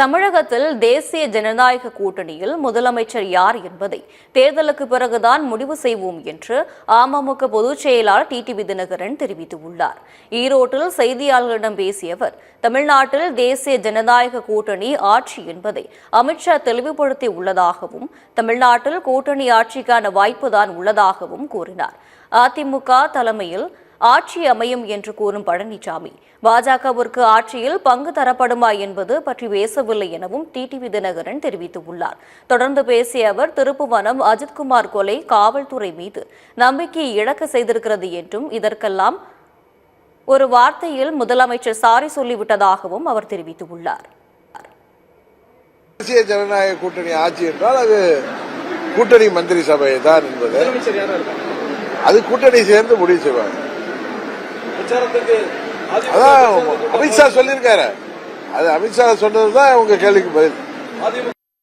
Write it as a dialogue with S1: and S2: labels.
S1: தமிழகத்தில் தேசிய ஜனநாயக கூட்டணியில் முதலமைச்சர் யார் என்பதை தேர்தலுக்கு பிறகுதான் முடிவு செய்வோம் என்று அமமுக பொதுச் செயலாளர் டிடிவி தினகரன் தெரிவித்துள்ளார். ஈரோட்டில் செய்தியாளர்களிடம் பேசிய அவர், தமிழ்நாட்டில் தேசிய ஜனநாயக கூட்டணி ஆட்சி என்பதை அமித்ஷா தெளிவுபடுத்தி உள்ளதாகவும், தமிழ்நாட்டில் கூட்டணி ஆட்சிக்கான வாய்ப்புதான் உள்ளதாகவும் கூறினார். அதிமுக தலைமையில் ஆட்சி அமையும் என்று கூறும் பழனிசாமி, பாஜகவிற்கு ஆட்சியில் பங்கு தரப்படுமா என்பது பற்றி பேசவில்லை எனவும் டிடிவி தினகரன் தெரிவித்துள்ளார். தொடர்ந்து பேசிய அவர், திருப்புவனம் அஜித்குமார் கொலை காவல்துறை மீது நம்பிக்கையை இழக்க செய்திருக்கிறது என்றும், இதற்கெல்லாம் ஒரு வார்த்தையில் முதலமைச்சர் சாரி சொல்லிவிட்டதாகவும் அவர் தெரிவித்துள்ளார்.
S2: தேசிய ஜனநாயக கூட்டணி ஆட்சி என்றால் அது கூட்டணி மந்திரி சபை தான் என்பது அது கூட்டணி சேர்ந்து முடிவு செய்வாங்க. அதான் அமித்ஷா சொல்லியிருக்காரு. அது அமித்ஷா சொன்னதுதான் உங்க கேள்விக்கு பதில்.